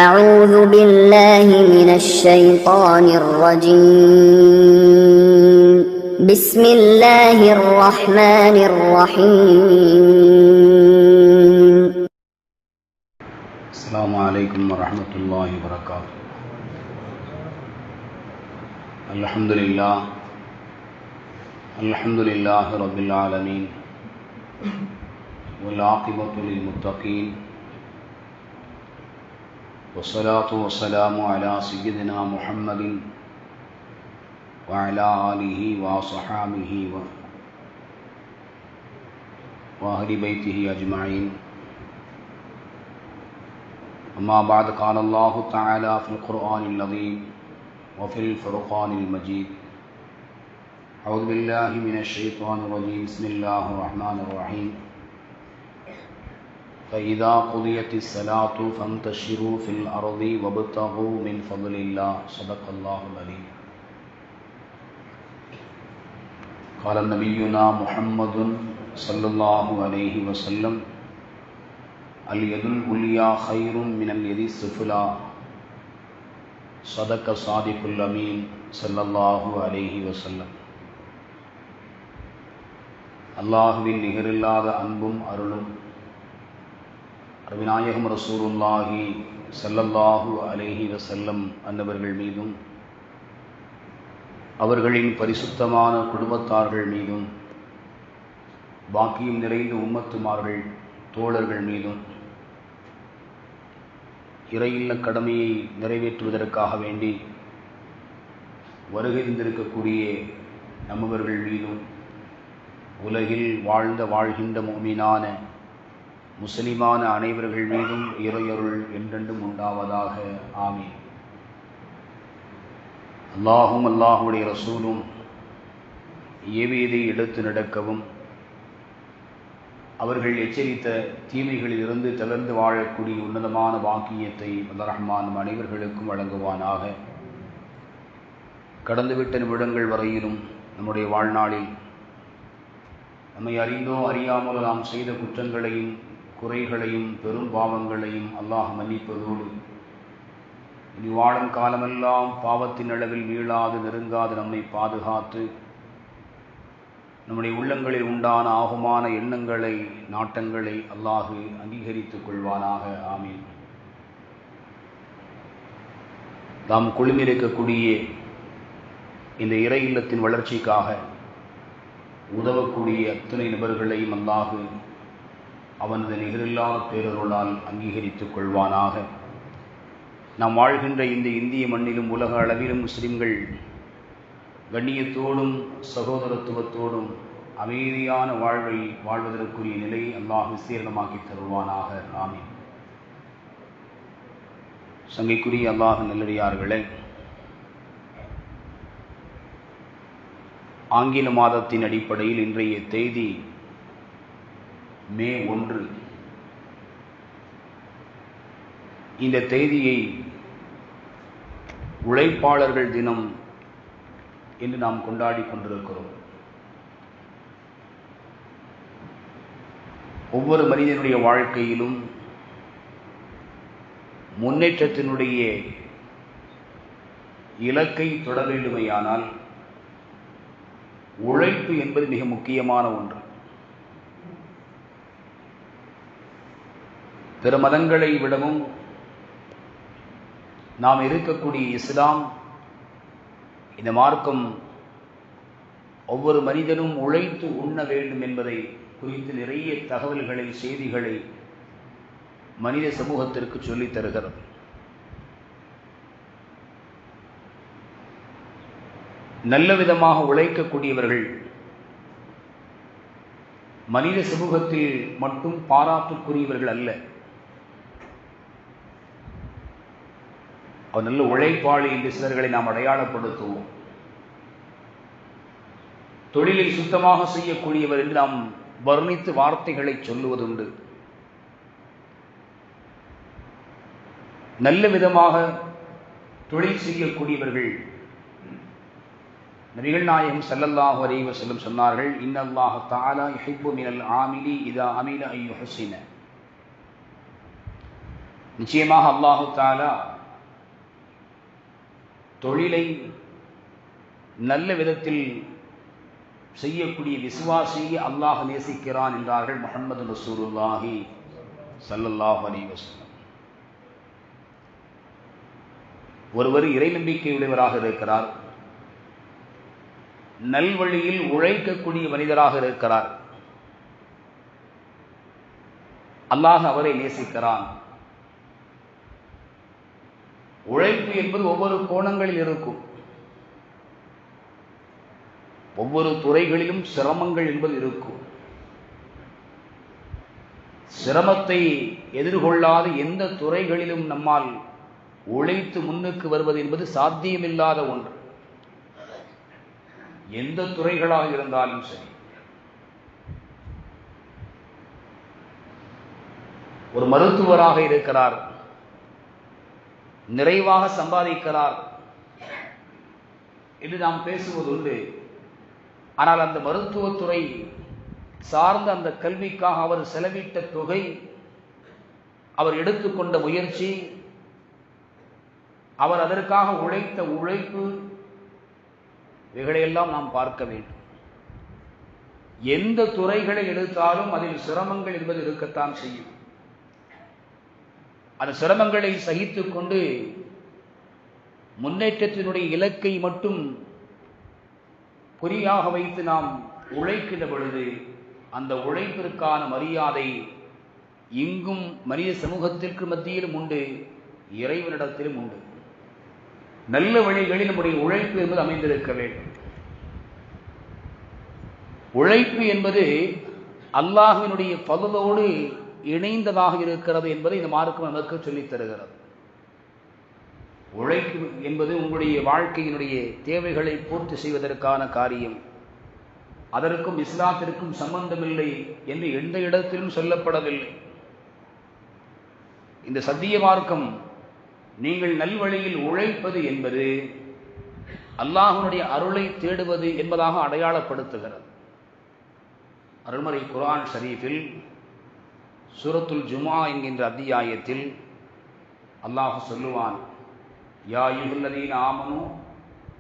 أعوذ بالله من الشيطان الرجيم بسم الله الرحمن الرحيم السلام عليكم ورحمة الله وبركاته. الحمد لله رب العالمين والعاقبة للمتقين والصلاة والسلام على سيدنا محمد وعلى آله وصحابه وأهل بيته أجمعين. أما بعد، قال الله تعالى في القرآن العظيم وفي الفرقان المجيد: أعوذ بالله من الشيطان الرجيم، بسم الله الرحمن الرحيم. فإذا قضيت الصلاة فانتشروا في الأرض وابتغوا من فضل الله. صدق الله العليم. قال نبينا محمد صلى الله عليه وسلم: اليد العليا خير من اليد السفلى. صدق صادق الأمين صلى الله عليه وسلم. அல்லாஹுவின் நிகரில்லாத அன்பும் அருளும் அருவிநாயகம் ரசூலுல்லாஹி ஸல்லல்லாஹு அலைஹி வஸல்லம் அன்னவர்கள் மீதும் அவர்களின் பரிசுத்தமான குடும்பத்தார்கள் மீதும் பாக்கியம் நிறைந்த உம்மத்துமார்கள் தோழர்கள் மீதும் இறையில்ல கடமையை நிறைவேற்றுவதற்காக வேண்டி வருகை தந்திருக்கக்கூடிய நம்மவர்கள் மீதும் உலகில் வாழ்கின்ற முஃமினான முஸ்லிமான அனைவர்கள் மீதும் இறையருள் என்றென்றும் உண்டாவதாக. ஆமீன். அல்லாஹும் அல்லாஹுடைய ரசூலும் ஏவியதை எடுத்து நடக்கவும் அவர்கள் எச்சரித்த தீமைகளிலிருந்து தளர்ந்து வாழக்கூடிய உன்னதமான வாக்கியத்தை வல்ல ரஹ்மான் அனைவர்களுக்கும் வழங்குவானாக. கடந்துவிட்ட நிமிடங்கள் வரையிலும் நம்முடைய வாழ்நாளில் நம்மை அறிந்தோ அறியாமல் நாம் செய்த குற்றங்களையும் குறைகளையும் பெரும் பாவங்களையும் அல்லாஹ் மன்னிப்பதோடு இனி வாழும் காலமெல்லாம் பாவத்தின் அளவில் வீழாது நெருங்காது நம்மை பாதுகாத்து நம்முடைய உள்ளங்களில் உண்டான ஆகுமான எண்ணங்களை நாட்டங்களை அல்லாஹு அங்கீகரித்துக் கொள்வானாக. ஆமீன். தாம் குழுமிருக்கக்கூடிய இந்த இறை இல்லத்தின் வளர்ச்சிக்காக உதவக்கூடிய அத்தனை நபர்களையும் அல்லாஹு அவனது நிகரில்லாத பேரருளால் அங்கீகரித்துக் கொள்வானாக. நாம் வாழ்கின்ற இந்த இந்திய மண்ணிலும் உலக அளவிலும் முஸ்லிம்கள் கண்ணியத்தோடும் சகோதரத்துவத்தோடும் அமைதியான வாழ்வை வாழ்வதற்குரிய நிலை அல்லாஹ் விஸ்தீர்ணமாக்கி தருவானாக. ஆமீன். சங்கைக்குரிய அல்லாஹ் நல்லடியார்களே, ஆங்கில மாதத்தின் அடிப்படையில் இன்றைய தேதி மே 1. இந்த தேதியை உழைப்பாளர்கள் தினம் என்று நாம் கொண்டாடி கொண்டிருக்கிறோம். ஒவ்வொரு மனிதனுடைய வாழ்க்கையிலும் முன்னேற்றத்தினுடைய இலக்கை தொட வேண்டுமையானால் உழைப்பு என்பது மிக முக்கியமான ஒன்று. பிற மதங்களை விடவும் நாம் இருக்கக்கூடிய இஸ்லாம், இந்த மார்க்கம் ஒவ்வொரு மனிதனும் உழைத்து உண்ண வேண்டும் என்பதை குறித்து நிறைய தகவல்களை செய்திகளை மனித சமூகத்திற்கு சொல்லித் தருகிறது. நல்ல விதமாக உழைக்கக்கூடியவர்கள் மனித சமூகத்தில் மட்டும் பாராட்டுக்குரியவர்கள் அல்ல, அவர் நல்ல உழைப்பாளி என்று சிலர்களை நாம் அடையாளப்படுத்துவோம். தொழிலை சுத்தமாக செய்யக்கூடியவர் என்று நாம் வர்ணித்து வார்த்தைகளை சொல்லுவதுண்டு. நல்ல விதமாக தொழில் செய்யக்கூடியவர்கள் நபிகள் நாயகம் ஸல்லல்லாஹு அலைஹி வஸல்லம் சொன்னார்கள், இன்னல்லாஹ தஆலா யுஹிப்பு மினல் ஆமிலி இதா அமில ஐ யுஹ்சின. நிச்சயமாக அல்லாஹு தஆலா தொழிலை நல்ல விதத்தில் செய்யக்கூடிய விசுவாசியை அல்லாஹ் நேசிக்கிறான் என்றார்கள் முஹம்மது ரசூலுல்லாஹி ஸல்லல்லாஹு அலைஹி வஸல்லம். ஒருவர் இறை நம்பிக்கையுடையவராக இருக்கிறார், நல்வழியில் உழைக்கக்கூடிய மனிதராக இருக்கிறார், அல்லாஹ் அவரை நேசிக்கிறான். உழைப்பு என்பது ஒவ்வொரு கோணங்களில் இருக்கும். ஒவ்வொரு துறைகளிலும் சிரமங்கள் என்பது இருக்கும். சிரமத்தை எதிர்கொள்ளாத எந்த துறைகளிலும் நம்மால் உழைத்து முன்னுக்கு வருவது என்பது சாத்தியமில்லாத ஒன்று. எந்த துறைகளாக இருந்தாலும் சரி. ஒரு மருத்துவராக இருக்கிறார், நிறைவாக சம்பாதிக்கிறார் என்று நாம் பேசுவதுண்டு. ஆனால் அந்த மருத்துவத்துறை சார்ந்த அந்த கல்விக்காக அவர் செலவிட்ட தொகை, அவர் எடுத்துக்கொண்ட முயற்சி, அவர் அதற்காக உழைத்த உழைப்பு, இவைகளையெல்லாம் நாம் பார்க்க வேண்டும். எந்த துறைகளை எடுத்தாலும் அதில் சிரமங்கள் என்பது இருக்கத்தான் செய்யும். அந்த சிரமங்களை சகித்துக் கொண்டு முன்னேற்றத்தினுடைய இலக்கை மட்டும் குறியாக வைத்து நாம் உழைக்கின்ற பொழுது அந்த உழைப்பிற்கான மரியாதை இங்கும் மனித சமூகத்திற்கு மத்தியிலும் உண்டு, இறைவனிடத்திலும் உண்டு. நல்ல வழிகளில் நம்முடைய உழைப்பு என்பது அமைந்திருக்க வேண்டும். உழைப்பு என்பது அல்லாஹ்வினுடைய ஃபضலோடு இணைந்ததாக இருக்கிறது என்பதை இந்த மார்க்கம் நமக்கு சொல்லித் தருகிறது. உழைப்பு என்பது உங்களுடைய வாழ்க்கையினுடைய தேவைகளை பூர்த்தி செய்வதற்கான காரியம். அதற்கும் இஸ்லாத்திற்கும் சம்பந்தமில்லை என்று எந்த இடத்திலும் சொல்லப்படவில்லை. இந்த சத்திய மார்க்கம் நீங்கள் நல்வழியில் உழைப்பது என்பது அல்லாஹ்வினுடைய அருளை தேடுவது என்பதாக அடையாளப்படுத்துகிறது. அருள்மறை குர்ஆன் ஷரீஃபில் சூரத்துல் ஜுமா என்கின்ற அத்தியாயத்தில் அல்லாஹ் சொல்லுவான், யா அய்யுஹல்லதீன ஆமனூ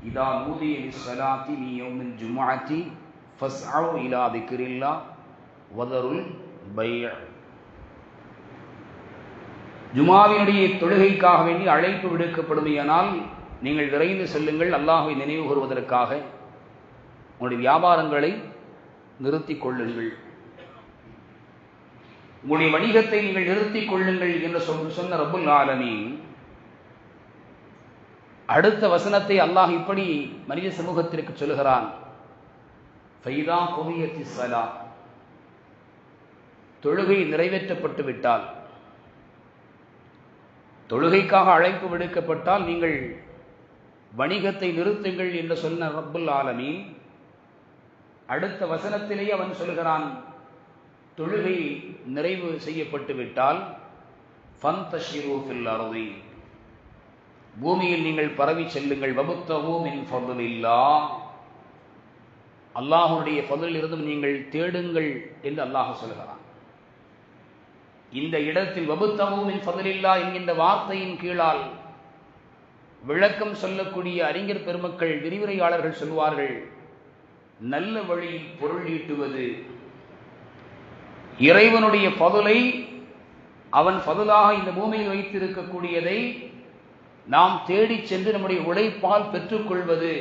இதா நூதிய லிஸ்ஸலாத்தி மின் யௌமில் ஜும்ஆத்தி ஃபஸ்அவு இலா திக்ரில்லாஹ் வதருல் பைஅ. ஜுமாவினுடைய தொழுகைக்காக வேண்டி அழைப்பு விடுக்கப்படுமையானால் நீங்கள் விரைந்து செல்லுங்கள், அல்லாஹ்வை நினைவு கூறுவதற்காக உங்களுடைய வியாபாரங்களை நிறுத்திக் கொள்ளுங்கள், உங்களுடைய வணிகத்தை நீங்கள் நிறுத்திக் கொள்ளுங்கள் என்று சொன்ன ரப்புல் ஆலமீன் அடுத்த வசனத்தை அல்லாஹ் இப்படி மனித சமூகத்திற்கு சொல்கிறான், ஃபைதா குதியத்திஸ் ஸலா, தொழுகை நிறைவேற்றப்பட்டு விட்டால், தொழுகைக்காக அழைப்பு விடுக்கப்பட்டால் நீங்கள் வணிகத்தை நிறுத்துங்கள் என்று சொன்ன ரப்புல் ஆலமீன் அடுத்த வசனத்திலேயே அவன் சொல்கிறான், தொழுகை நிறைவு செய்யப்பட்டு விட்டால் ஃபந்தஷிரு ஃபில் அர்தி, பூமியில் நீங்கள் பரவி செல்லுங்கள், வபுத்தஹு மின் ஃபضலில்லாஹ், அல்லாஹ்வுடைய ஃபضலில் இருந்தும் நீங்கள் தேடுங்கள் என்று அல்லாஹ் சொல்கிறான். இந்த இடத்தில் வபுத்தஹு மின் ஃபضலில்லாஹ் என்கின்ற வார்த்தையின் கீழால் விளக்கம் சொல்லக்கூடிய அறிஞர் பெருமக்கள், விரிவுரையாளர்கள் சொல்வார்கள், நல்ல வழியில் பொருள் ஈட்டுவது, இறைவனுடைய ஃபضலை அவன் ஃபضலாக இந்த பூமியில் வைத்திருக்கக்கூடியதை நாம் தேடி சென்று நம்முடைய உழைப்பால் பெற்றுக்கொள்வது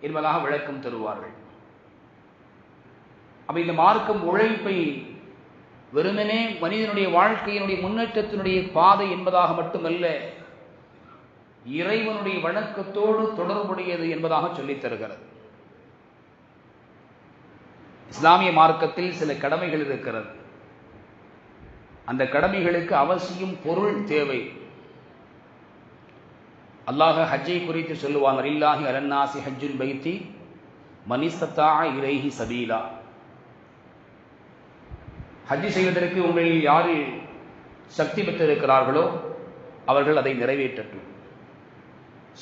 என்பதாக விளக்கம் தருவார்கள். அப்ப இந்த மார்க்கம் உழைப்பை வெறுமனே மனிதனுடைய வாழ்க்கையினுடைய முன்னேற்றத்தினுடைய பாதை என்பதாக மட்டுமல்ல, இறைவனுடைய வணக்கத்தோடு தொடர்புடையது என்பதாக சொல்லித் தருகிறது. இஸ்லாமிய மார்க்கத்தில் சில கடமைகள் இருக்கிறது. அந்த கடமைகளுக்கு அவசியம் பொருள் தேவை. அல்லாஹ் ஹஜ்ஜை குறித்து சொல்லுவாங்க, லில்லாஹி அலன்னாசி ஹஜ்ஜுல் பைத்தி மனிஸ்ததா இலைஹி சபீலா, ஹஜ் செய்வதற்கு உங்களில் யார் சக்தி பெற்றிருக்கிறார்களோ அவர்கள் அதை நிறைவேற்றட்டும்.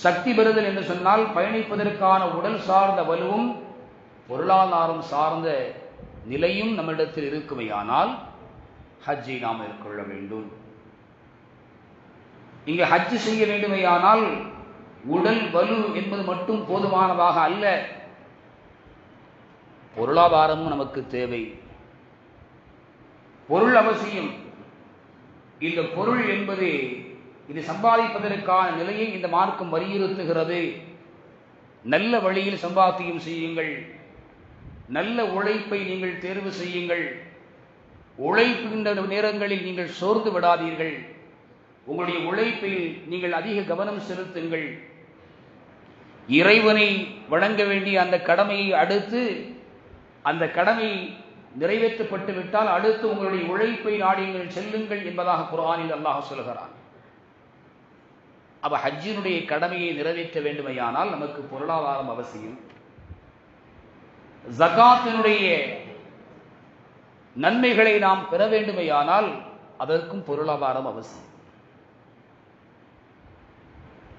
சக்தி பெறுதல் என்று சொன்னால் பயணிப்பதற்கான உடல் சார்ந்த வலுவும் பொருளாதாரம் சார்ந்த நிலையும் நம்மிடத்தில் இருக்குமையானால் ஹஜ்ஜை நாம் மேற்கொள்ள வேண்டும். இங்கு ஹஜ் செய்ய வேண்டுமையானால் உடல் வலு என்பது மட்டும் போதுமானதாக அல்ல, பொருளாதாரமும் நமக்கு தேவை. பொருள் அவசியம். இந்த பொருள் என்பது இது சம்பாதிப்பதற்கான நிலையை இந்த மார்க்கம் வலியுறுத்துகிறது. நல்ல வழியில் சம்பாத்தியம் செய்யுங்கள், நல்ல உழைப்பை நீங்கள் தேர்வு செய்யுங்கள். உழைக்கின்ற நேரங்களில் நீங்கள் சோர்ந்து விடாதீர்கள். உங்களுடைய உழைப்பில் நீங்கள் அதிக கவனம் செலுத்துங்கள். இறைவனை வணங்க வேண்டிய அந்த கடமையை அடுத்து, அந்த கடமை நிறைவேற்றப்பட்டு விட்டால் அடுத்து உங்களுடைய உழைப்பை நாடிங்கள் செல்லுங்கள் என்பதாக குர்ஆனில் அல்லாஹ் சொல்கிறான். அப்ப ஹஜ்ஜினுடைய கடமையை நிறைவேற்ற வேண்டுமையானால் நமக்கு பொருளாதாரம் அவசியம். ஜகாத்தினுடைய நன்மைகளை நாம் பெற வேண்டுமையானால் அதற்கும் பொருளாதாரம் அவசியம்.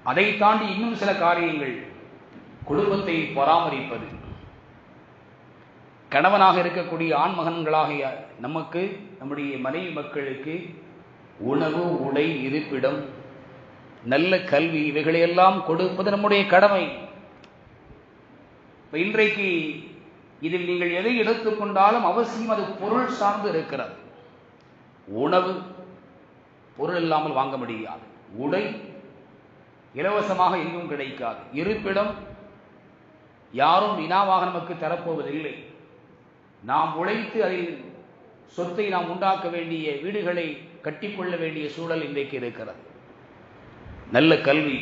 அதை தாண்டி இன்னும் சில காரியங்கள், குடும்பத்தை பராமரிப்பது. கணவனாக இருக்கக்கூடிய ஆண்மகன்களாகிய நமக்கு, நம்முடைய மனைவி மக்களுக்கு உணவு, உடை, இருப்பிடம், நல்ல கல்வி, இவைகளையெல்லாம் கொடுப்பது நம்முடைய கடமை. இன்றைக்கு இதில் நீங்கள் எதை எடுத்துக்கொண்டாலும் அவசியம் அது பொருள் சார்ந்து இருக்கிறது. உணவு பொருள் இல்லாமல் வாங்க முடியாது, உடை இலவசமாக எங்கும் கிடைக்காது, இருப்பிடம் யாரும் இனாவாக நமக்கு தரப்போவதில்லை. நாம் உழைத்து அதில் சொத்தை நாம் உண்டாக்க வேண்டிய, வீடுகளை கட்டிக்கொள்ள வேண்டிய சூழல் இன்றைக்கு இருக்கிறது. நல்ல கல்வி,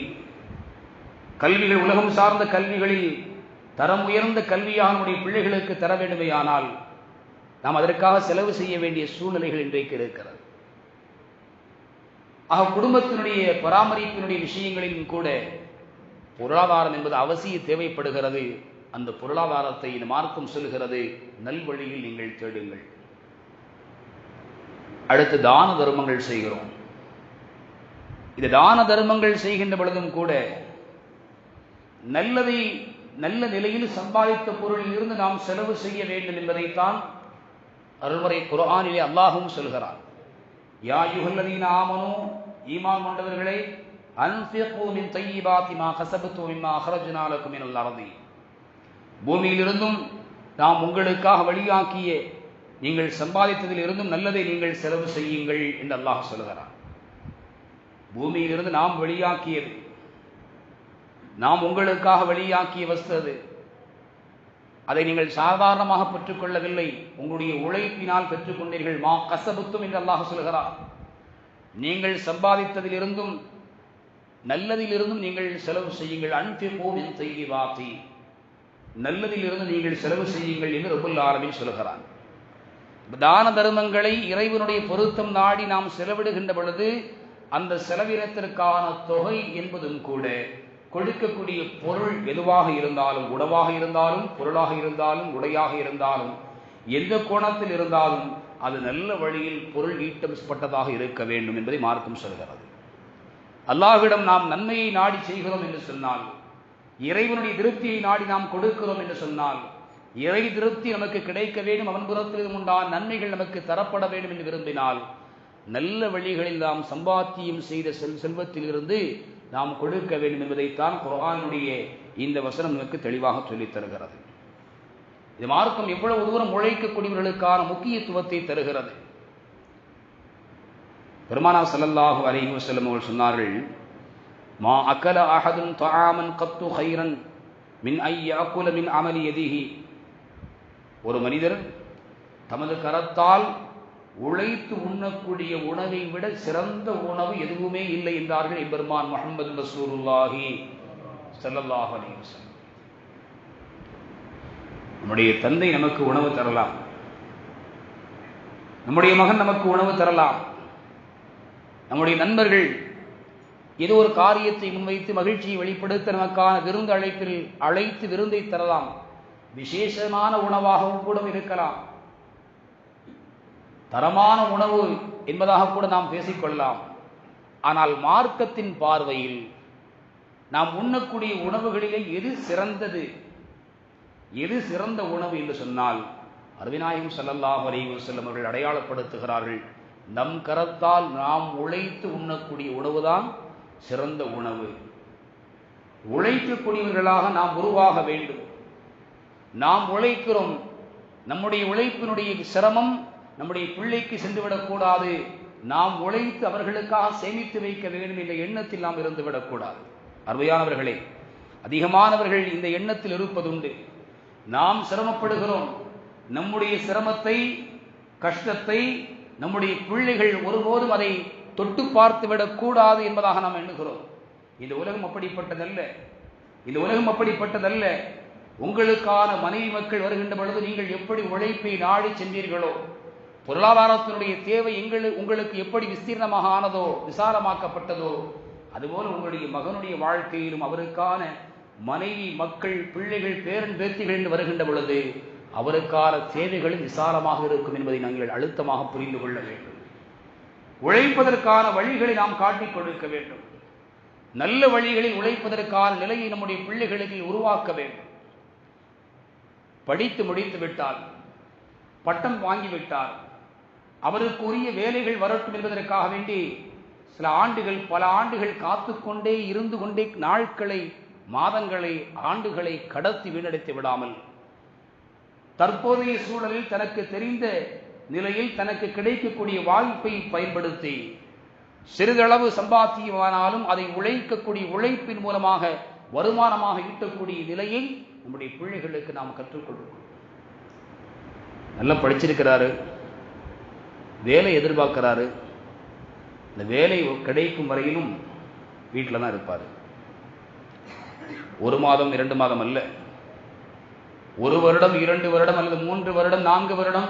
கல்விகள் உலகம் சார்ந்த கல்விகளில் தரம் உயர்ந்த கல்வியாக நம்முடைய பிள்ளைகளுக்கு தர வேண்டுமையானால் நாம் அதற்காக செலவு செய்ய வேண்டிய சூழ்நிலைகள் இன்றைக்கு இருக்கிறது. ஆக குடும்பத்தினுடைய பராமரிப்பினுடைய விஷயங்களிலும் கூட பொருளாதாரம் என்பது அவசிய தேவைப்படுகிறது. அந்த பொருளாதாரத்தை இந்த மார்க்கம் சொல்கிறது, நல்வழியில் நீங்கள் தேடுங்கள். அடுத்து தான தர்மங்கள் செய்கிறோம். இந்த தான தர்மங்கள் செய்கின்ற பொழுதும் கூட நல்லதை நல்ல நிலையில் சம்பாதித்த பொருளில் இருந்து நாம் செலவு செய்ய வேண்டும் என்பதைத்தான் அருள்முறை குர்ஆனிலே அல்லாஹும் சொல்கிறார். யா அய்யுஹல்லதீன ஆமனூ, ஈமான் கொண்டவர்களே, அன்ஃபிகூ மின் தய்யிபாத்தி மா கஸபதும் மிம்மா அக்ரஜ்னா லக்கும் மினல் அர்தி, பூமியிலிருந்தும் நாம் உங்களுக்காக வழியாக்கிய நீங்கள் சம்பாதித்ததில் இருந்தும் நல்லதை நீங்கள் செலவு செய்யுங்கள் என்று அல்லாஹ் சொல்கிறார். பூமியிலிருந்து நாம் வெளியாக்கியது, நாம் உங்களுக்காக வெளியாக்கிய வஸ்து அது. அதை நீங்கள் சாதாரணமாக பெற்றுக்கொள்ளவில்லை, உங்களுடைய உழைப்பினால் பெற்றுக்கொண்டீர்கள். மா கஸபத்தும் என்று அல்லாஹ் சொல்கிறார். நீங்கள் சம்பாதித்ததிலிருந்தும் நல்லதிலிருந்தும் நீங்கள் செலவு செய்யுங்கள். அன்ஃபிகூ மின் தய்யிபாத்தி, நல்லதிலிருந்து நீங்கள் செலவு செய்யுங்கள் என்று ரப்புல் ஆலமீன் சொல்கிறார். தான தர்மங்களை இறைவனுடைய பொருத்தம் நாடி நாம் செலவிடுகின்ற பொழுது அந்த செலவினத்திற்கான தொகை என்பதும் கூட கொடுக்கக்கூடிய பொருள் எதுவாக இருந்தாலும், உணவாக இருந்தாலும், பொருளாக இருந்தாலும், உடையாக இருந்தாலும், எந்த கோணத்தில் இருந்தாலும் அது நல்ல வழியில் பொருள் ஈட்டப்பட்டதாக இருக்க வேண்டும் என்பதை மார்க்கம் சொல்கிறது. அல்லாஹ்விடம் நாம் நன்மையை நாடி செய்கிறோம் என்று சொன்னால், இறைவனுடைய திருப்தியை நாடி நாம் கொடுக்கிறோம் என்று சொன்னால், இறை திருப்தி நமக்கு கிடைக்க வேண்டும், அவன் புறத்தில் உண்டான நன்மைகள் நமக்கு தரப்பட வேண்டும் என்று விரும்பினால், நல்ல வழிகளில் நாம் சம்பாத்தியம் செய்த செல்வத்திலிருந்து நாம் கொடுக்க வேண்டும் என்பதைத்தான் குர்ஆனுடைய இந்த வசனம் நமக்கு தெளிவாக சொல்லித் தருகிறது. இது மார்க்கம் எவ்வளவு தூரம் உழைக்கக்கூடியவர்களுக்கான முக்கியத்துவத்தை தருகிறது. பெருமானார் ஸல்லல்லாஹு அலைஹி வஸல்லம் அவர்கள் சொன்னார்கள், மா அகல அஹதுன் தஆமன் கத்து கைரன் மின் ஐ யஅகுல மின் அமலி யதிஹி, ஒரு மனிதர் தமது கரத்தால் உழைத்து உண்ணக்கூடிய உணவை விட சிறந்த உணவு எதுவுமே இல்லை என்றார்கள் எம்பெருமான் முஹம்மது ரசூலுல்லாஹி ஸல்லல்லாஹு அலைஹி வஸல்லம். நம்முடைய தந்தை நமக்கு உணவு தரலாம், நம்முடைய மகன் நமக்கு உணவு தரலாம், நம்முடைய நண்பர்கள் ஏதோ ஒரு காரியத்தை முன்வைத்து மகிழ்ச்சியை வெளிப்படுத்த நமக்கான விருந்து அழைப்பில் அழைத்து விருந்தை தரலாம், விசேஷமான உணவாகவும் கூட இருக்கலாம், தரமான உணவு என்பதாக கூட நாம் பேசிக்கொள்ளலாம். ஆனால் மார்க்கத்தின் பார்வையில் நாம் உண்ணக்கூடிய உணவுகளிலே எது சிறந்தது, எது சிறந்த உணவு என்று சொன்னால் அருவிநாயகம் ஸல்லல்லாஹு அலைஹி வஸல்லம் அவர்கள் அடையாளப்படுத்துகிறார்கள், நம் கரத்தால் நாம் உழைத்து உண்ணக்கூடிய உணவுதான் சிறந்த உணவு. உழைக்கக்கூடியவர்களாக நாம் உருவாக வேண்டும். நாம் உழைக்கிறோம், நம்முடைய உழைப்பினுடைய சிரமம் நம்முடைய பிள்ளைக்கு சென்றுவிடக்கூடாது. நாம் உழைத்து அவர்களுக்காக சேமித்து வைக்க வேண்டும் என்ற எண்ணத்தில் நாம் இருந்துவிடக்கூடாது. அருமையானவர்களே, அதிகமானவர்கள் இந்த எண்ணத்தில் இருப்பதுண்டு. நாம் சிரமப்படுகிறோம், நம்முடைய சிரமத்தை, கஷ்டத்தை நம்முடைய பிள்ளைகள் ஒருபோதும் அதை தொட்டு பார்த்துவிடக் கூடாது என்பதாக நாம் எண்ணுகிறோம். இந்த உலகம் அப்படிப்பட்டதல்ல. இந்த உலகம் அப்படிப்பட்டதல்ல. உங்களுக்கான மனைவி மக்கள் வருகின்ற பொழுது நீங்கள் எப்படி உழைப்பை நாடி சென்றீர்களோ, பொருளாதாரத்தினுடைய தேவை உங்களுக்கு எப்படி விஸ்தீர்ணமாக ஆனதோ, விசாலமாக்கப்பட்டதோ, அதுபோல உங்களுடைய மகனுடைய வாழ்க்கையிலும் அவருக்கான மனைவி மக்கள் பிள்ளைகள் பேரன் பேத்திகள் என்று வருகின்ற பொழுது அவருக்கான தேவைகளும் விசாலமாக இருக்கும் என்பதை நாங்கள் அழுத்தமாக புரிந்து கொள்ள வேண்டும். உழைப்பதற்கான வழிகளை நாம் காட்டிக் கொடுக்க வேண்டும். நல்ல வழிகளில் உழைப்பதற்கான நிலையை நம்முடைய பிள்ளைகளுக்கு உருவாக்க வேண்டும். படித்து முடித்து விட்டால், பட்டம் வாங்கிவிட்டார், அவருக்கு உரிய வேலைகள் வரட்டும் என்பதற்காக வேண்டி சில ஆண்டுகள், பல ஆண்டுகள் காத்துக்கொண்டே இருந்து கொண்டே நாட்களை, மாதங்களை, ஆண்டுகளை கடத்தி வீணடித்து விடாமல், தற்போதைய சூழலில் தனக்கு தெரிந்த நிலையில் தனக்கு கிடைக்கக்கூடிய வாய்ப்பை பயன்படுத்தி சிறிதளவு சம்பாத்தியமானாலும் அதை உழைக்கக்கூடிய உழைப்பின் மூலமாக வருமானமாக ஈட்டக்கூடிய நிலையை நம்முடைய பிள்ளைகளுக்கு நாம் கற்றுக் கொடுக்கணும். நல்லா படிச்சிருக்கிறாரு, வேலை எதிர்பார்க்கிறாரு, இந்த வேலை கிடைக்கும் வரையிலும் வீட்டில் தான் இருப்பார். 1 மாதம் 2 மாதம் அல்ல, 1 வருடம் 2 வருடம் அல்லது 3 வருடம் 4 வருடம்,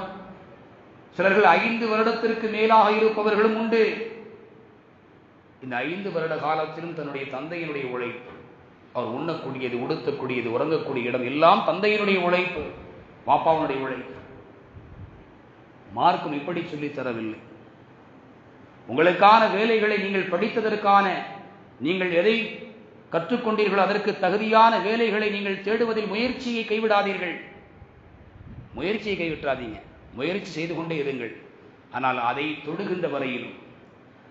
சிலர்கள் 5 வருடத்திற்கு மேலாக இருப்பவர்களும் உண்டு. இந்த 5 வருட காலத்திலும் தன்னுடைய தந்தையினுடைய உழைப்பு, அவர் உண்ணக்கூடியது, உடுத்தக்கூடியது, உறங்கக்கூடிய இடம் எல்லாம் தந்தையினுடைய உழைப்பு, பாப்பாவுடைய உழைப்பு. மார்க்கம் இப்படி சொல்லித் தரவில்லை. உங்களுக்கான வேலைகளை நீங்கள் படித்ததற்கான, நீங்கள் எதை கற்றுக்கொண்டீர்களோ அதற்கு தகுதியான வேலைகளை நீங்கள் தேடுவதில் முயற்சியை கைவிடாதீர்கள். முயற்சியை கைவிட்டாதீங்க, முயற்சி செய்து கொண்டே இருங்கள். ஆனால் அதை தொடுகின்ற வரையிலும்,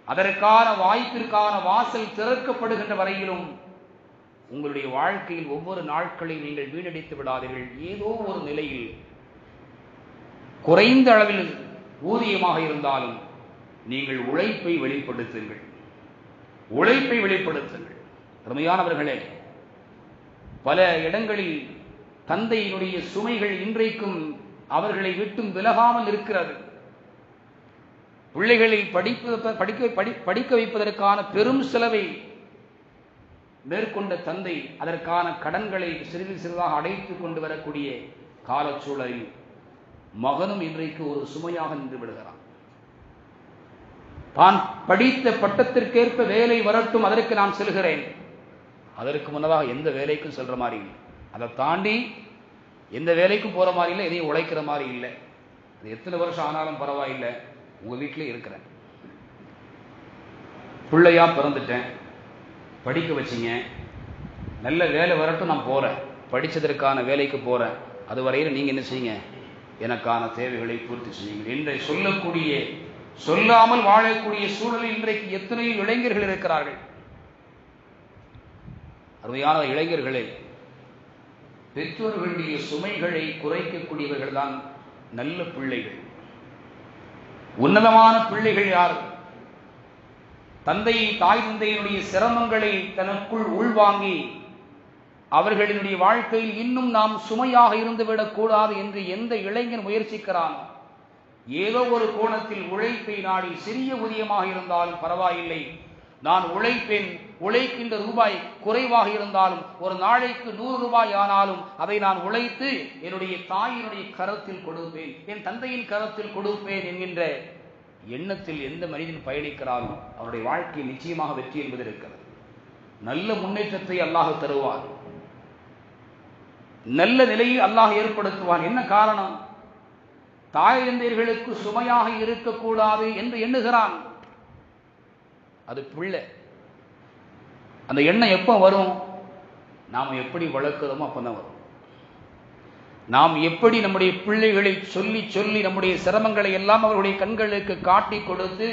அதற்கான வாய்ப்பிற்கான வாசல் திறக்கப்படுகின்ற வரையிலும் உங்களுடைய வாழ்க்கையில் ஒவ்வொரு நாட்களையும் நீங்கள் வீணடித்து விடாதீர்கள். ஏதோ ஒரு நிலையில் குறைந்த அளவில் ஊதியமாக இருந்தாலும் நீங்கள் உழைப்பை வெளிப்படுத்துங்கள், உழைப்பை வெளிப்படுத்துங்கள். அருமையானவர்களே, பல இடங்களில் தந்தையினுடைய சுமைகள் இன்றைக்கும் அவர்களை விட்டும் விலகாமல் இருக்கிறது. பிள்ளைகளை படிக்க வைப்பதற்கான பெரும் செலவை மேற்கொண்ட தந்தை அதற்கான கடன்களை சிறிது சிறிதாக அடைத்துக் கொண்டு வரக்கூடிய காலச்சூழலில் மகனும் இன்றைக்கு ஒரு சுமையாக நின்று விடுகிறான். தான் படித்த பட்டத்திற்கேற்ப வேலை வரட்டும், அதற்கு நான் செல்கிறேன். அதற்கு முன்னதாக எந்த வேலைக்கும் செல்ற மாதிரி இல்லை, அதை தாண்டி எந்த வேலைக்கும் போற மாதிரி இல்லை, எதையும் உழைக்கிற மாதிரி இல்லை. அது எத்தனை வருஷம் ஆனாலும் பரவாயில்லை, உங்க வீட்டிலே இருக்கிறேன், பிள்ளையா பிறந்துட்டேன், படிக்க வச்சிங்க, நல்ல வேலை வரட்டும், நான் போறேன், படித்ததற்கான வேலைக்கு போறேன், அதுவரையில் நீங்க என்ன செய்யுங்க, எனக்கான தேவைகளை பூர்த்தி செய்யுங்கள் என்று சொல்லக்கூடிய, சொல்லாமல் வாழக்கூடிய சூழலில் இன்றைக்கு எத்தனையோ இளைஞர்கள் இருக்கிறார்கள். அருமையான இளைஞர்களே, பெற்றோர்களுடைய சுமைகளை குறைக்கக்கூடியவர்கள் தான் நல்ல பிள்ளைகள். உன்னதமான பிள்ளைகள் யார்? தாய் தந்தையினுடைய சிரமங்களை தனக்குள் உள்வாங்கி அவர்களினுடைய வாழ்க்கையில் இன்னும் நாம் சுமையாக இருந்துவிடக் கூடாது என்று எந்த இளைஞன் முயற்சிக்கிறான், ஏதோ ஒரு கோணத்தில் உழைப்பை நாடி, சிறிய ஊதியமாக இருந்தாலும் பரவாயில்லை, நான் உழைப்பேன், உழைக்கின்ற ரூபாய் குறைவாக இருந்தாலும் ஒரு நாளைக்கு 100 ரூபாய் ஆனாலும் அதை நான் உழைத்து என்னுடைய தாயினுடைய கரத்தில் கொடுப்பேன், என் தந்தையின் கரத்தில் கொடுப்பேன் என்கின்ற எண்ணத்தில் எந்த மனிதன் பயணிக்கிறானோ அவருடைய வாழ்க்கையில் நிச்சயமாக வெற்றி என்பது இருக்கிறது. நல்ல முன்னேற்றத்தை அல்லாஹ் தருவான், நல்ல நிலையை அல்லாஹ் ஏற்படுத்துவான். என்ன காரணம்? தாய் தந்தையர்களுக்கு சுமையாக இருக்கக்கூடாது என்று எண்ணுகிறான். அது பிள்ளை. அந்த எண்ணம் எப்போ வரும்? நாம் எப்படி வளர்க்கிறோமோ அப்பதான் வரும். நாம் எப்படி நம்முடைய பிள்ளைகளை சொல்லி சொல்லி நம்முடைய சிரமங்களை எல்லாம் அவர்களுடைய கண்களுக்கு காட்டி கொடுத்து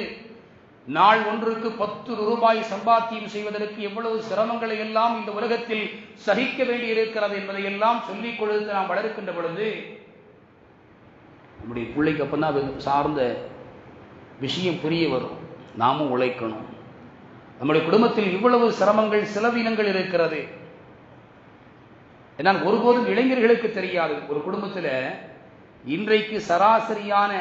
நாள் ஒன்றுக்கு 10 ரூபாய் சம்பாத்தியம் செய்வதற்கு எவ்வளவு சிரமங்களை எல்லாம் இந்த உலகத்தில் சகிக்க வேண்டியிருக்கிறது என்பதை எல்லாம் சொல்லிக் கொடுத்து நாம் வளர்க்கின்ற பொழுது நம்முடைய பிள்ளைக்கு அப்பதான் அது சார்ந்த விஷயம் புரிய வரும். நாமும் உழைக்கணும். நம்முடைய குடும்பத்தில் இவ்வளவு சிரமங்கள் செலவினங்கள் இருக்கிறது. என்னால் ஒருபோதும் இளைஞர்களுக்கு தெரியாது. ஒரு குடும்பத்தில் இன்றைக்கு சராசரியான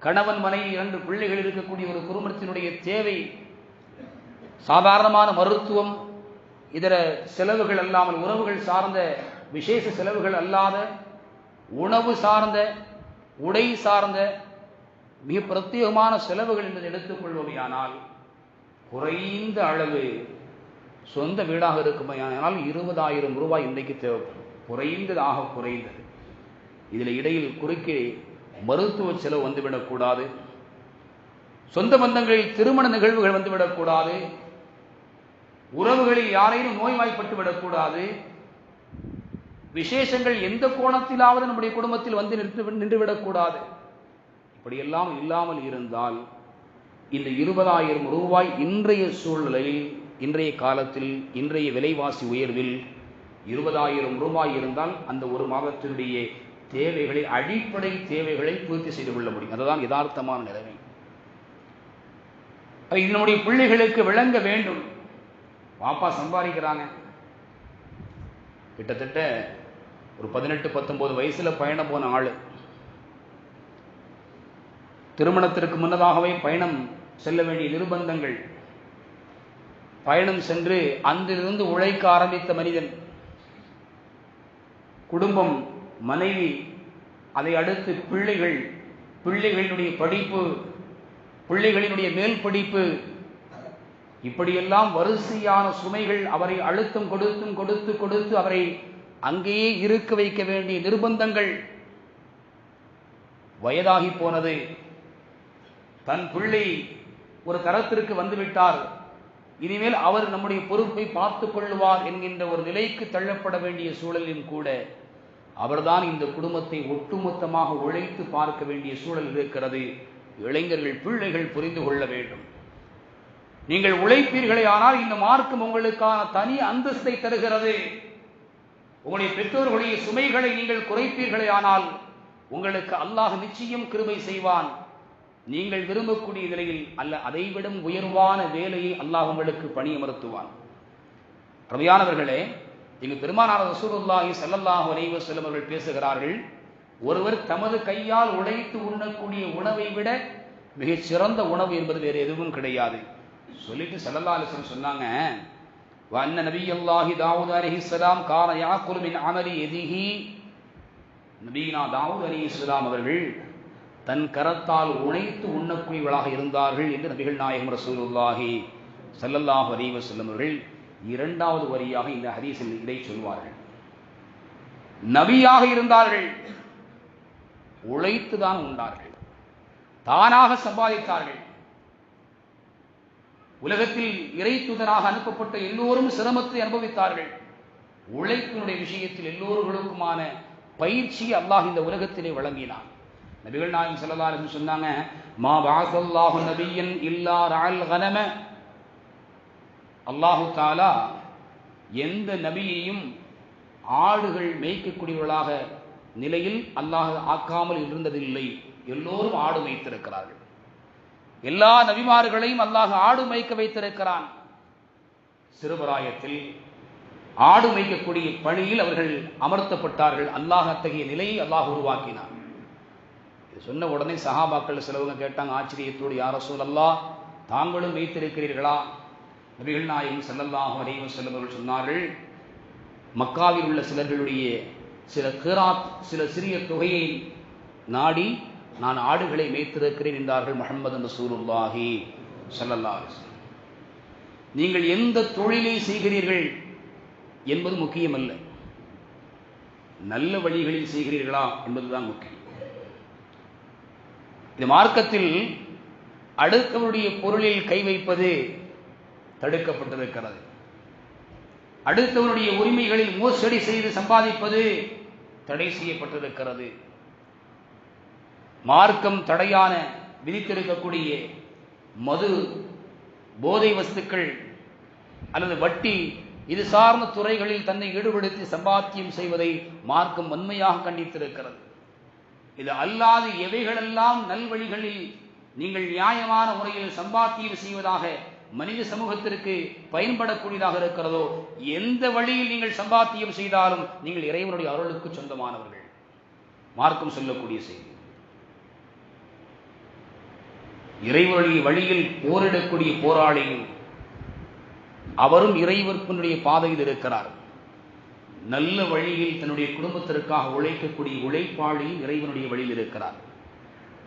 கணவன் மனைவி 2 பிள்ளைகள் இருக்கக்கூடிய ஒரு குடும்பத்தினுடைய தேவை சாதாரணமான மருத்துவம் இதர செலவுகள் அல்லாமல், உறவுகள் சார்ந்த விசேஷ செலவுகள் அல்லாத, உணவு சார்ந்த, உடை சார்ந்த மிக பிரத்யேகமான செலவுகள் என்று எடுத்துக்கொள்வோமையானால் குறைந்த அளவு சொந்த வீடாக இருக்குமையானால் 20,000 ரூபாய் இன்றைக்கு தேவைப்படும். குறைந்ததாக குறைந்தது. இதில் இடையில் குறுக்கே மருத்துவ செலவு வந்துவிடக்கூடாது, சொந்த பந்தங்களில் திருமண நிகழ்வுகள் வந்துவிடக்கூடாது, உறவுகளில் யாரையும் நோய்வாய்ப்பட்டு விடக்கூடாது, விசேஷங்கள் எந்த கோணத்திலாவது நம்முடைய குடும்பத்தில் வந்து நின்றுவிடக்கூடாது. இப்படியெல்லாம் இல்லாமல் இருந்தால் இந்த 20,000 ரூபாய் இன்றைய சூழ்நிலையில், இன்றைய காலத்தில், இன்றைய விலைவாசி உயர்வில் 20,000 ரூபாய் இருந்தால் அந்த ஒரு மாதத்தினுடைய தேவைகளை, அடிப்படை தேவைகளை பூர்த்தி செய்து கொள்ள முடியும். அதுதான் யதார்த்தமான நிலைமை. இது நம்முடைய பிள்ளைகளுக்கு விளங்க வேண்டும். பாப்பா சம்பாதிக்கிறாங்க, கிட்டத்தட்ட ஒரு 18-19 வயசுல பயணம் போன ஆளு, திருமணத்திற்கு முன்னதாகவே பயணம் செல்ல வேண்டிய நிர்பந்தங்கள், பயணம் சென்று அங்கிருந்து உழைக்க ஆரம்பித்த மனிதன், குடும்பம், மனைவி, அதை அடுத்து பிள்ளைகள், பிள்ளைகளினுடைய படிப்பு, பிள்ளைகளினுடைய மேல் படிப்பு, இப்படியெல்லாம் வரிசையான சுமைகள் அவரை அழுத்தம் கொடுத்து அவரை அங்கேயே இருக்க வைக்க வேண்டிய நிர்பந்தங்கள், வயதாகி போனது, தன் பிள்ளை ஒரு தரத்திற்கு வந்துவிட்டார், இனிமேல் அவர் நம்முடைய பொறுப்பை பார்த்துக் கொள்வார் என்கின்ற ஒரு நிலைக்கு தள்ளப்பட வேண்டிய சூழலிலும் கூட அவர்தான் இந்த குடும்பத்தை ஒட்டுமொத்தமாக உழைத்து பார்க்க வேண்டிய சூழல் இருக்கிறது. இளைஞர்கள், பிள்ளைகள் புரிந்து கொள்ள வேண்டும். நீங்கள் உழைப்பீர்களே ஆனால் இந்த மார்க்கம் உங்களுக்கான தனி அந்தஸ்தை தருகிறது. உங்களுடைய பெற்றோர்களுடைய சுமைகளை நீங்கள் குறைப்பீர்களே ஆனால் உங்களுக்கு அல்லாஹ் நிச்சயம் கிருபை செய்வான். நீங்கள் விரும்பக்கூடிய நிலையில் அல்ல, அதைவிட உயர்வான வேலையை அல்லாஹ் உங்களுக்கு பணியமர்த்துவான். ரபியானவர்களே, இங்கு பெருமானார் ரசூலுல்லாஹி ஸல்லல்லாஹு அலைஹி வஸல்லம் அவர்கள் பேசுகிறார்கள், ஒருவர் தமது கையால் உழைத்து உண்ணக்கூடிய உணவை விட மிகச் சிறந்த உணவு என்பது வேறு எதுவும் கிடையாது. சொல்லிட்டு ஸல்லல்லாஹு அலைஹி வஸல்லம் சொன்னாங்க, வஅன்ன நபியல்லாஹி தாவூத் அலைஹிஸ்ஸலாம் கான யாக்குலு மின் அமலி யதிஹி. நபியினா தாவூத் அலைஹிஸ்ஸலாம் அவர்கள் தன் கரத்தால் உழைத்து உண்ணக்கூடியவர்களாக இருந்தார்கள் என்று நபிகள் நாயகம் ரசூலுல்லாஹி ஸல்லல்லாஹு அலைஹி வஸல்லம் அவர்கள் 2வது வரியாக இந்த ஹதீஸில் இதை சொல்வார்கள். நபியாக இருந்தார்கள், உழைத்துதான் உண்டார்கள், தானாக சம்பாதித்தார்கள். உலகத்தில் இறை தூதராக அனுப்பப்பட்ட எல்லோரும் சிரமத்தை அனுபவித்தார்கள். உழைப்பினுடைய விஷயத்தில் எல்லோர்களுக்குமான பயிற்சியை அல்லாஹ் இந்த உலகத்திலே வழங்கினார். நபிகள் நாயகம் ஸல்லல்லாஹு அலைஹி வஸல்லம் சொன்னாங்க, மா பஅஸல்லாஹு நபியன் இல்லா ரஅல் கனம. அல்லாஹு தாலா எந்த நபியையும் ஆடுகள் மேய்க்கக்கூடியவர்களாக நிலையில் அல்லாஹ் ஆக்காமல் இருந்ததில்லை. எல்லோரும் ஆடு மேய்த்திருக்கிறார்கள். எல்லா நபிமார்களையும் அல்லாஹ் ஆடு மேய்க்க வைத்திருக்கிறான். சிறுபராயத்தில் ஆடு மேய்க்கக்கூடிய பணியில் அவர்கள் அமர்த்தப்பட்டார்கள். அல்லாஹ் அத்தகைய நிலையை அல்லாஹ் உருவாக்கினான். இது சொன்ன உடனே சஹாபாக்கள் சிலவங்க கேட்டாங்க ஆச்சரியத்தோடு, யா ரசூலல்லாஹ், தாங்களும் மேய்த்திருக்கிறீர்களா? நபிகள் நாயகம் ஸல்லல்லாஹு அலைஹி வஸல்லம் அவர்கள் சொன்னார்கள், மக்காவில் உள்ள சிலர்களுடைய சில கிராத், சில சிறிய தொகையை நாடி நான் ஆடுகளை மேய்த்திருக்கிறேன் என்றார்கள் முஹம்மது ரசூலுல்லாஹி ஸல்லல்லாஹு அலைஹி வஸல்லம். நீங்கள் எந்த தொழிலை செய்கிறீர்கள் என்பது முக்கியமல்ல, நல்ல வழிகளில் செய்கிறீர்களா என்பதுதான் முக்கியம். இந்த மார்க்கத்தில் அடுத்தவருடைய பொருளில் கை வைப்பது தடுக்கப்பட்டிருக்கிறது. அடுத்தவருடைய உரிமைகளில் மோசடி செய்து சம்பாதிப்பது தடை செய்யப்பட்டிருக்கிறது. மார்க்கம் தடையான விதித்திருக்கக்கூடிய மது, போதை வஸ்துக்கள் அல்லது வட்டி, இது சார்ந்த துறைகளில் தன்னை ஈடுபடுத்தி சம்பாத்தியம் செய்வதை மார்க்கம் வன்மையாக கண்டித்திருக்கிறது. இது அல்லாது எவைகளெல்லாம் நல்வழிகளில் நீங்கள் நியாயமான முறையில் சம்பாத்தியம் செய்வதாக மனித சமூகத்திற்கு பயன்படக்கூடியதாக இருக்கிறதோ, எந்த வழியில் நீங்கள் சம்பாத்தியம் செய்தாலும் நீங்கள் இறைவனுடைய அருளுக்கு சொந்தமானவர்கள். மார்க்கம் சொல்லக்கூடிய செய்தி. இறைவனுடைய வழியில் போரிடக்கூடிய போராளியும் அவரும் இறைவனுடைய பாதையில் இருக்கிறார். நல்ல வழியில் தன்னுடைய குடும்பத்திற்காக உழைக்கக்கூடிய உழைப்பாளியும் இறைவனுடைய வழியில் இருக்கிறார்.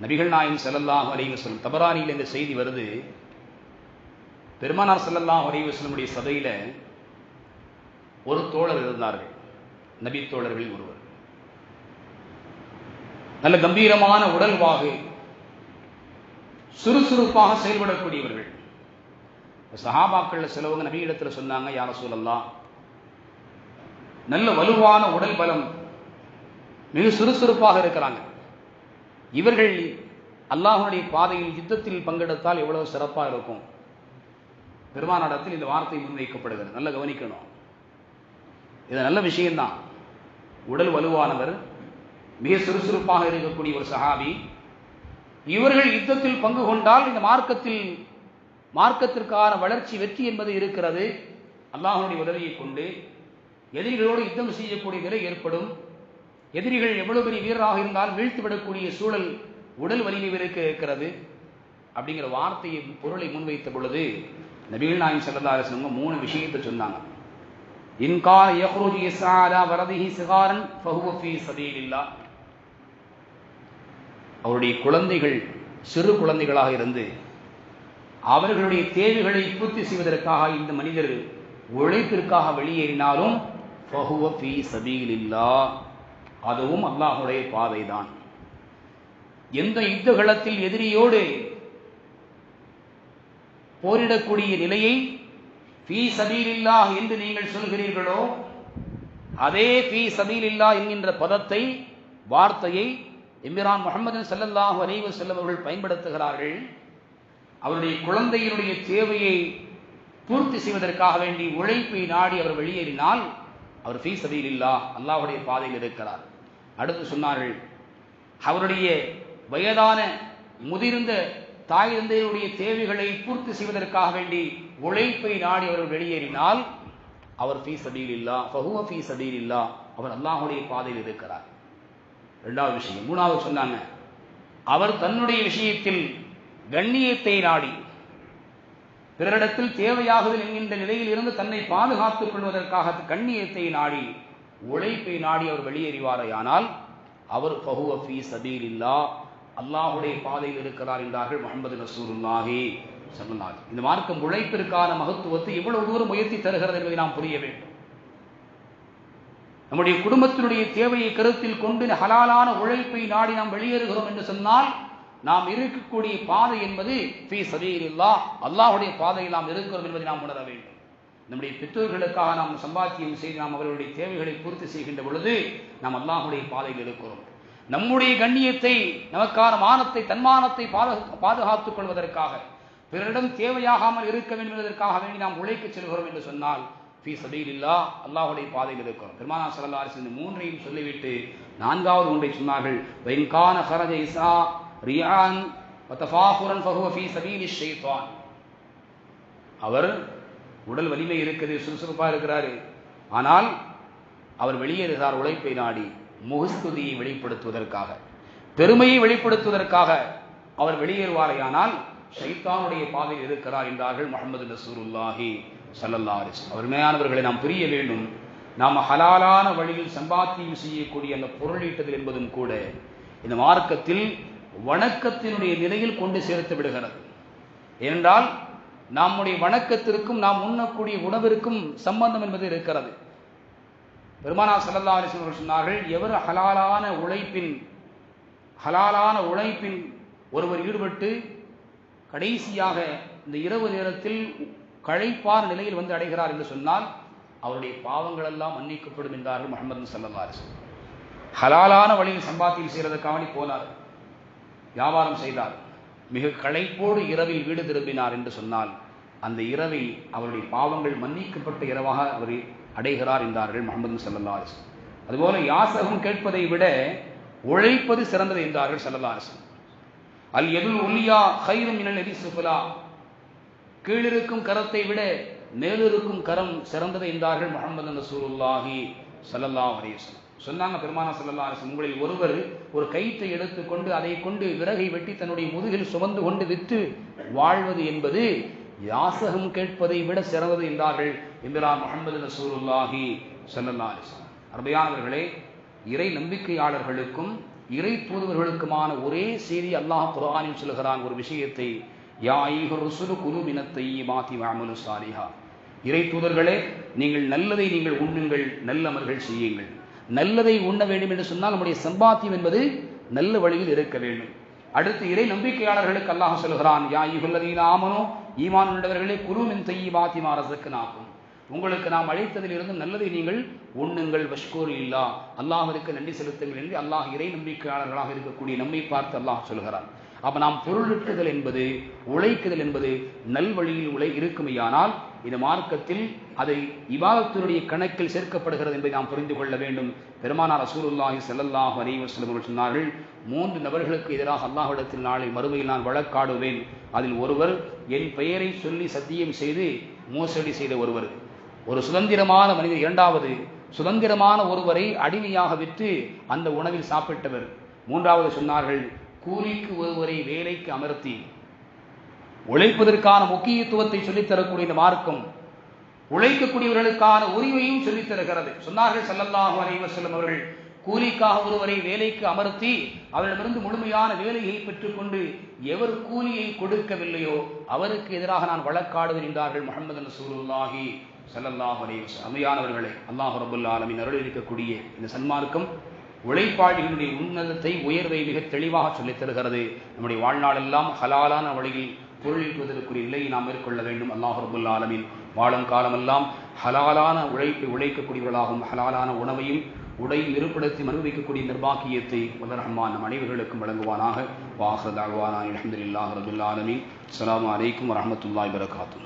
நபிகள் நாயகம் ஸல்லல்லாஹு அலைஹி வஸல்லம், தபரானியில் இந்த செய்தி வருது, பெருமானார் ஸல்லல்லாஹு அலைஹி வஸல்லமுடைய சபையில ஒரு தோழர் இருந்தார்கள், நபி தோழர்களில் ஒருவர். நல்ல கம்பீரமான உடல்வாகு, சுறுசுறுப்பாக செயல்படக்கூடியவர்கள். சஹாபாக்கள் சிலவங்க நபி இடத்துல சொன்னாங்க, யா ரசூலல்லாஹ், நல்ல வலுவான உடல் பலம், மிக சுறுசுறுப்பாக இருக்கிறாங்க, இவர்கள் அல்லாஹ்வுடைய பாதையில் யுத்தத்தில் பங்கெடுத்தால் எவ்வளவு சிறப்பாக இருக்கும். பெருமானிடத்தில் இந்த வார்த்தை முன்வைக்கப்படுகிறது. நல்ல கவனிக்கணும், இது நல்ல விஷயம்தான். உடல் வலுவானவர், மிக சுறுசுறுப்பாக இருக்கக்கூடிய ஒரு சஹாபி, இவர்கள் யுத்தத்தில் பங்கு கொண்டால் இந்த மார்க்கத்திற்கான வளர்ச்சி, வெற்றி என்பது இருக்கிறது. அல்லாஹ்வுடைய உதவியை கொண்டு எதிரிகளோடு யுத்தம் செய்யக்கூடிய நிலை ஏற்படும். எதிரிகள் எவ்வளவு பெரிய வீரராக இருந்தாலும் வீழ்த்துவிடக்கூடிய சூழல் உடல் வலிமை இருக்கிறது. அப்படிங்கிற வார்த்தையை, பொருளை முன்வைத்த பொழுது நபிகள் நாயகம் ஸல்லல்லாஹு அலைஹி வஸல்லம் 3 விஷயத்தை சொன்னாங்க. இன்கா யக்ருஜு யஸ்ஆலா வரதிஹி சிகாரன் ஃபஹுவ ஃபீ சபீலில்லாஹ். அவருடைய குழந்தைகள் சிறு குழந்தைகளாக இருந்து அவர்களுடைய தேவைகளை பூர்த்தி செய்வதற்காக இந்த மனிதர் உழைப்பிற்காக வெளியேறினாலும் ஃபஹுவ ஃபீ சபீலில்லாஹ், அதுவும் அல்லாஹ்வுடைய பாதைதான். எந்த யுத்த களத்தில் எதிரியோடு போரிடக்கூடிய நிலையை ஃபீ சபீலில்லாஹ் என்று நீங்கள் சொல்கிறீர்களோ, அதே ஃபீ சபீலில்லாஹ் என்கின்ற பதத்தை, வார்த்தையை எம்பிரான் முஹம்மது ஸல்லல்லாஹு அலைஹி வஸல்லம் அவர்கள் பயன்படுத்துகிறார்கள். அவருடைய குழந்தையினுடைய தேவையை பூர்த்தி செய்வதற்காக வேண்டி உழைப்பை நாடி அவர் வெளியேறினால் அவர் ஃபீ சபீலில்லாஹ், அல்லாஹ்வுடைய பாதையில் இருக்கிறார். அடுத்து சொன்னார்கள், அவருடைய வயதான முதிர்ந்த தாய் தந்தையுடைய தேவைகளை பூர்த்தி செய்வதற்காக வேண்டி உழைப்பை நாடி அவர் வெளியேறினால் அவர் ஃபீ சபீலில்லாஹ், ஃபஹுவ ஃபீ சபீலில்லாஹ், அவர் அல்லாஹ்வுடைய பாதையில் இருக்கிறார். இரண்டாவது விஷயம். மூணாவது சொன்னாங்க, அவர் தன்னுடைய விஷயத்தில் கண்ணியத்தை நாடி, பிறரிடத்தில் தேவையாகுதல் என்கின்ற நிலையில் இருந்து தன்னை பாதுகாத்துக் கொள்வதற்காக கண்ணியத்தை நாடி, உழைப்பை நாடி அவர் வெளியேறிவாரையானால் அவர் ஃபஹுவ ஃபீ சபீலில்லாஹ், அல்லாஹ்வுடைய பாதையில் இருக்கிறார் என்றார்கள் முஹம்மது ரசூலுல்லாஹி ஸல்லல்லாஹு அலைஹி வஸல்லம். இந்த மார்க்கம் உழைப்பிற்கான மகத்துவத்தை எவ்வளவு தூரம் உயர்த்தி தருகிறது என்பதை நாம் புரிய வேண்டும். நம்முடைய குடும்பத்தினுடைய தேவையை கருத்தில் கொண்டு ஹலாலான உழைப்பை நாடி நாம் வெளியேறுகிறோம் என்று சொன்னால் நாம் இருக்கக்கூடிய பாதை என்பது ஃபீ சபீலில்லாஹ், அல்லாஹ்வுடைய பாதையில் நாம் இருக்கிறோம் என்பதை நாம் உணர வேண்டும். நம்முடைய பெற்றோர்களுக்காக நாம் சம்பாத்தியம் செய்து நாம் அவர்களுடைய தேவைகளை பூர்த்தி செய்கின்ற பொழுது நாம் அல்லாஹ்வுடைய பாதையில் இருக்கிறோம். நம்முடைய கண்ணியத்தை, நமக்கான மானத்தை, தன்மானத்தை பாதுகாத்துக் கொள்வதற்காக, பிறரிடம் தேவையாகாமல் இருக்க வேண்டும் என்பதற்காக வேண்டி நாம் உழைக்க செல்கிறோம் என்று சொன்னால் ஃபீ சபீலில்லாஹ், அல்லாஹ்வுடைய பாதையில் இருக்கிறோம். பெருமானார் ஸல்லல்லாஹு அலைஹி வஸல்லம் 3ஐயும் சொல்லிவிட்டு 4வது ஒன்றை சொன்னார்கள், வைன்கான ஹரஜ இஸா ரியான் வதஃபாகுரன் ஃபஹுவ ஃபீ சபீலிஷ் ஷைத்தான். அவர் உடல் வலிமை இருக்குது, சுறுசுறுப்பாக இருக்கிறாரு, ஆனால் அவர் வெளியேறுகிறார் உழைப்பை நாடி, முகஸ்துதியை வெளிப்படுத்துவதற்காக, பெருமையை வெளிப்படுத்துவதற்காக அவர் வெளியேறுவாரையானால் ஷைத்தானுடைய பாதையில் இருக்கிறார் என்றார்கள் முஹம்மது ரசூலுல்லாஹி ஸல்லல்லாஹு அலைஹி வஸல்லம். அருமையானவர்களை நாம் புரிய வேண்டும், நாம் ஹலாலான வழியில் சம்பாத்தியம் செய்யக்கூடிய அந்த பொருளீட்டுதல் என்பதும் கூட இந்த மார்க்கத்தில் வணக்கத்தினுடைய நிலையில் கொண்டு சேர்த்து விடுகிறது. ஏனென்றால் நம்முடைய வணக்கத்திற்கும் நாம் உண்ணக்கூடிய உணவிற்கும் சம்பந்தம் என்பது இருக்கிறது. பெருமானார் ஸல்லல்லாஹு அலைஹி வஸல்லம் சொன்னார்கள், எவர் ஹலாலான உழைப்பின் ஒருவர் ஈடுபட்டு கடைசியாக இந்த இரவு நேரத்தில் களைப்பான நிலையில் வந்து அடைகிறார் என்று சொன்னால் அவருடைய பாவங்கள் எல்லாம் மன்னிக்கப்படும் என்றார்கள் முஹம்மது ஸல்லல்லாஹு அலைஹி வஸல்லம். ஹலாலான வழியில் சம்பாத்தியம் செய்வதற்காக போனார், வியாபாரம் செய்தார், மிக களைப்போடு இரவில் வீடு திரும்பினார் என்று சொன்னால் அந்த இரவில் அவருடைய பாவங்கள் மன்னிக்கப்பட்ட இரவாக அவர் அடைகிறார் என்றார்கள் முஹம்மது ஸல்லல்லாஹு அலைஹி வஸல்லம். அதுபோல யாசகம் கேட்பதை விட உழைப்பது சிறந்தது என்றார்கள் ஸல்லல்லாஹு அலைஹி வஸல்லம். அல் யதுல் உல்யா கைரும் மினல் யதி சுஃபலா, கீழிருக்கும் கரத்தை விட மேலிருக்கும் கரம் சிறந்தது என்றார்கள் முஹம்மது ரசூலுல்லாஹி ஸல்லல்லாஹு அலைஹி வஸல்லம். சொன்னாங்க பெருமானார் ஸல்லல்லாஹு அலைஹி வஸல்லம், உங்களில் ஒருவர் ஒரு கயிற்றை எடுத்துக்கொண்டு அதை கொண்டு விறகை வெட்டி தன்னுடைய முதுகில் சுமந்து கொண்டு விற்று வாழ்வது என்பது யாசகம் கேட்பதை விட சிறந்தது என்றார்கள் எம்பிரான் முஹம்மது ரசூலுல்லாஹி ஸல்லல்லாஹு அலைஹி வஸல்லம். அருமையானவர்களே, இறை நம்பிக்கையாளர்களுக்கும் இறை தூதுவர்களுக்குமான ஒரே செய்தி அல்லாஹ் குர்ஆனில் சொல்கிறான் ஒரு விஷயத்தை, யா அய்யுஹர் ருசுலு குலு மினத் தய்யிபாத்தி வஅமலு ஸாலிஹா, இறை தூதர்களே நீங்கள் நல்லதை நீங்கள் உண்ணுங்கள், நல்லமல்கள் செய்யுங்கள். நல்லதை உண்ண வேண்டும் என்று சொன்னால் நம்முடைய சம்பாத்தியம் என்பது நல்ல வழியில் இருக்க வேண்டும். அடுத்து இறை நம்பிக்கையாளர்களுக்கு அல்லாஹ் சொல்கிறான், யா அய்யுஹல்லதீன ஆமனூ, ஈமான் உள்ளவர்களே, குலு மின் தய்யிபாத்தி மா ரஸக்னாகும், உங்களுக்கு நாம் அழைத்ததில் இருந்து நல்லதை நீங்கள் உண்ணுங்கள், வஷ்கூர் இல்லா, அல்லாஹ்விற்கு நன்றி செலுத்துங்கள் என்று அல்லாஹ் இறை நம்பிக்கையாளர்களாக இருக்கக்கூடிய நம்மை பார்த்து அல்லாஹ் சொல்கிறான். அப்ப நாம் பொருளுக்குதல் என்பது, உழைக்குதல் என்பது நல்வழியில் இருக்குமையானால் இந்த மார்க்கத்தில் அதை இபாதத்தினுடைய கணக்கில் சேர்க்கப்படுகிறது என்பதை நாம் புரிந்து கொள்ள வேண்டும். பெருமானார் ரசூலுல்லாஹி ஸல்லல்லாஹு அலைஹி வஸல்லம் அவர்கள் சொன்னார்கள், 3 நபர்களுக்கு எதிராக அல்லாஹ்விடத்தில் நாளை மறுமையில் நான் வழக்காடுவேன். அதில் ஒருவர் என் பெயரை சொல்லி சத்தியம் செய்து மோசடி செய்த ஒருவர், ஒரு சுதந்திரமான மனிதர், இரண்டாவது சுதந்திரமான ஒருவரை அடிமையாக விற்று அந்த உணவில் சாப்பிட்டவர், மூன்றாவது சொன்னார்கள் கூலிக்கு ஒருவரை வேலைக்கு அமர்த்தி உழைப்பதற்கான முக்கியத்துவத்தை சொல்லித்தரக்கூடிய இந்த மார்க்கம் உழைக்கக்கூடியவர்களுக்கான உரிமையும் சொல்லித் தருகிறது. சொன்னார்கள் ஸல்லல்லாஹு அலைஹி வஸல்லம் அவர்கள், கூலிக்காக ஒருவரை வேலைக்கு அமர்த்தி அவரிடமிருந்து முழுமையான வேலையை பெற்றுக்கொண்டு எவர் கூலியை கொடுக்கவில்லையோ அவருக்கு எதிராக நான் வழக்காடுவேன் என்றார்கள் முஹம்மது ரசூலுல்லாஹி ஸல்லல்லாஹு அலைஹி வஸல்லம். அருமையானவர்களே, அல்லாஹ் ரப்பல் ஆலமீன் அருள் இருக்கக்கூடிய இந்த சன்மார்க்கம் உழைப்பாளிகளுடைய உன்னதத்தை, உயர்வை மிக தெளிவாக சொல்லித் தருகிறது. நம்முடைய வாழ்நாளெல்லாம் ஹலாலான வழியில் பொருளீட்டுவதற்குரிய நிலையை நாம் மேற்கொள்ள வேண்டும். அல்லாஹ் ரப்பல் ஆலமீன் வாழும் காலமெல்லாம் ஹலாலான உழைப்பை உழைக்கக்கூடியவர்களாகவும் ஹலாலான உணவையும் உடையும் இருப்பிடத்தையும் அனுபவிக்கக்கூடிய நிர்பாக்கியத்தை வல்ல ரஹ்மான் நம் அனைவர்களுக்கும் வழங்குவானாக. வாஹிரு தஅவானா அல்ஹம்துலில்லாஹி ரப்பில் ஆலமீன். அஸ்ஸலாமு அலைக்கும் வரஹ்மத்துல்லாஹி வபரகாத்துஹு.